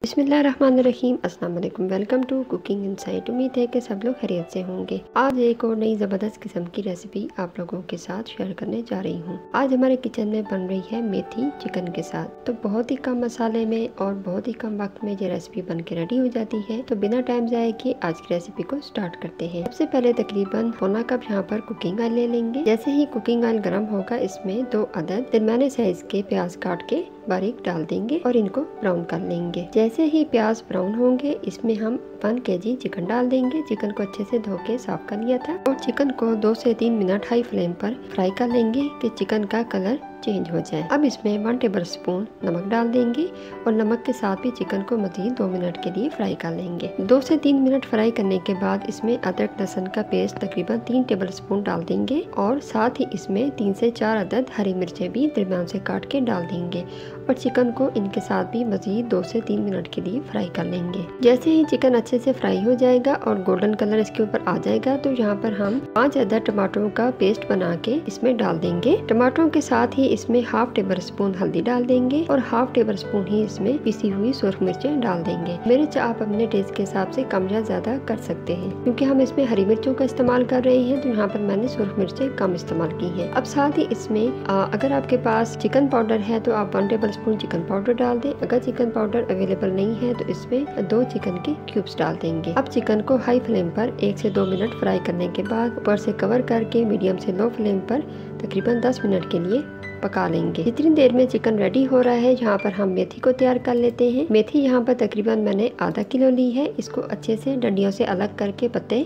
बिस्मिल्लाहिर्रहमानिर्रहीम। अस्सलाम वालेकुम। Welcome to cooking insight. उम्मीद है कि सब लोग खैरियत से होंगे। आज एक और नई ज़बरदस्त किस्म की रेसिपी आप लोगों के साथ शेयर करने जा रही हूँ। आज हमारे किचन में बन रही है मेथी चिकन के साथ। तो बहुत ही कम मसाले में और बहुत ही कम वक्त में ये रेसिपी बन के रेडी हो जाती है। तो बिना टाइम ज़ाया किए आज की रेसिपी को स्टार्ट करते हैं। सबसे पहले तकरीबन पौना कप यहाँ पर कुकिंग ऑयल ले लेंगे। जैसे ही कुकिंग ऑयल गर्म होगा इसमें 2 अदद दरमियाने साइज के प्याज काट के बारीक डाल देंगे और इनको ब्राउन कर लेंगे। जैसे ही प्याज ब्राउन होंगे इसमें हम 1 kg चिकन डाल देंगे। चिकन को अच्छे से धो के साफ कर लिया था और चिकन को 2 से 3 मिनट हाई फ्लेम पर फ्राई कर लेंगे कि चिकन का कलर चेंज हो जाए। अब इसमें 1 टेबल स्पून नमक डाल देंगे और नमक के साथ भी चिकन को मजीद 2 मिनट के लिए फ्राई कर लेंगे। 2 से 3 मिनट फ्राई करने के बाद इसमें अदरक लहसुन का पेस्ट तकरीबन 3 टेबल स्पून डाल देंगे और साथ ही इसमें 3 से 4 अदद हरी मिर्चें भी दरमियान से काट के डाल देंगे और चिकन को इनके साथ भी मजीद 2 से 3 मिनट के लिए फ्राई कर लेंगे। जैसे ही चिकन अच्छे से फ्राई हो जाएगा और गोल्डन कलर इसके ऊपर आ जाएगा तो यहाँ पर हम 5 अदद टमाटरों का पेस्ट बना के इसमें डाल देंगे। टमाटरों के साथ ही इसमें हाफ टेबल स्पून हल्दी डाल देंगे और हाफ टेबल स्पून ही इसमें पिसी हुई सुर्ख मिर्चें डाल देंगे। मिर्च आप अपने टेस्ट के हिसाब से कम या ज्यादा कर सकते हैं। क्योंकि हम इसमें हरी मिर्चों का इस्तेमाल कर रहे हैं तो यहाँ पर मैंने सुर्ख मिर्चें कम इस्तेमाल की है। अब साथ ही इसमें अगर आपके पास चिकन पाउडर है तो आप 1 टेबल स्पून चिकन पाउडर डाल दें। अगर चिकन पाउडर अवेलेबल नहीं है तो इसमें 2 चिकन के क्यूब्स डाल देंगे। अब चिकन को हाई फ्लेम पर 1 से 2 मिनट फ्राई करने के बाद ऊपर से कवर करके मीडियम से लो फ्लेम पर तकरीबन 10 मिनट के लिए पका लेंगे। जितनी देर में चिकन रेडी हो रहा है यहाँ पर हम मेथी को तैयार कर लेते हैं। मेथी यहाँ पर तकरीबन मैंने आधा किलो ली है। इसको अच्छे से डंडियों से अलग करके पत्ते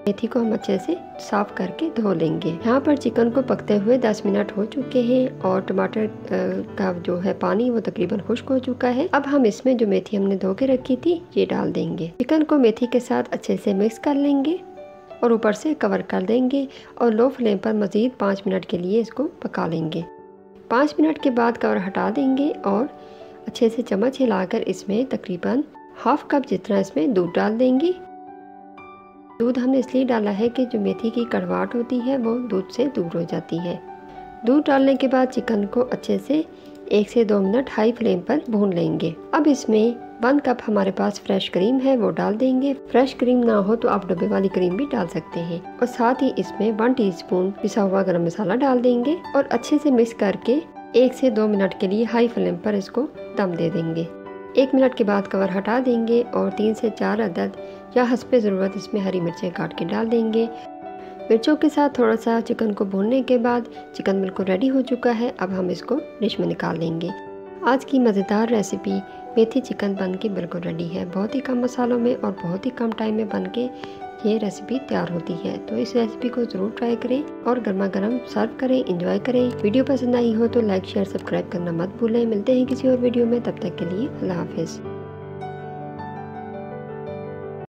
मेथी को हम अच्छे से साफ करके धो लेंगे। यहाँ पर चिकन को पकते हुए 10 मिनट हो चुके हैं और टमाटर का जो है पानी वो तकरीबन खुश्क हो चुका है। अब हम इसमें जो मेथी हमने धो के रखी थी ये डाल देंगे। चिकन को मेथी के साथ अच्छे से मिक्स कर लेंगे और ऊपर से कवर कर देंगे और लो फ्लेम पर मजीद 5 मिनट के लिए इसको पका लेंगे। 5 मिनट के बाद कवर हटा देंगे और अच्छे से चम्मच हिलाकर इसमें तकरीबन हाफ कप जितना इसमें दूध डाल देंगे। दूध हमने इसलिए डाला है कि जो मेथी की कड़वाहट होती है वो दूध से दूर हो जाती है। दूध डालने के बाद चिकन को अच्छे से 1 से 2 मिनट हाई फ्लेम पर भून लेंगे। अब इसमें 1 कप हमारे पास फ्रेश क्रीम है वो डाल देंगे। फ्रेश क्रीम ना हो तो आप डब्बे वाली क्रीम भी डाल सकते हैं और साथ ही इसमें 1 टीस्पून पिसा हुआ गरम मसाला डाल देंगे और अच्छे से मिक्स करके 1 से 2 मिनट के लिए हाई फ्लेम पर इसको दम दे देंगे। 1 मिनट के बाद कवर हटा देंगे और 3 से 4 अदद या हस्बे ज़रूरत इसमें हरी मिर्चें काट के डाल देंगे। मिर्चों के साथ थोड़ा सा चिकन को भूनने के बाद चिकन बिल्कुल रेडी हो चुका है। अब हम इसको डिश में निकाल लेंगे। आज की मज़ेदार रेसिपी मेथी चिकन बन के बिल्कुल रेडी है। बहुत ही कम मसालों में और बहुत ही कम टाइम में बन के ये रेसिपी तैयार होती है। तो इस रेसिपी को ज़रूर ट्राई करें और गर्मा गर्म सर्व करें, एंजॉय करें। वीडियो पसंद आई हो तो लाइक शेयर सब्सक्राइब करना मत भूलें। मिलते हैं किसी और वीडियो में, तब तक के लिए अल्लाह हाफिज़।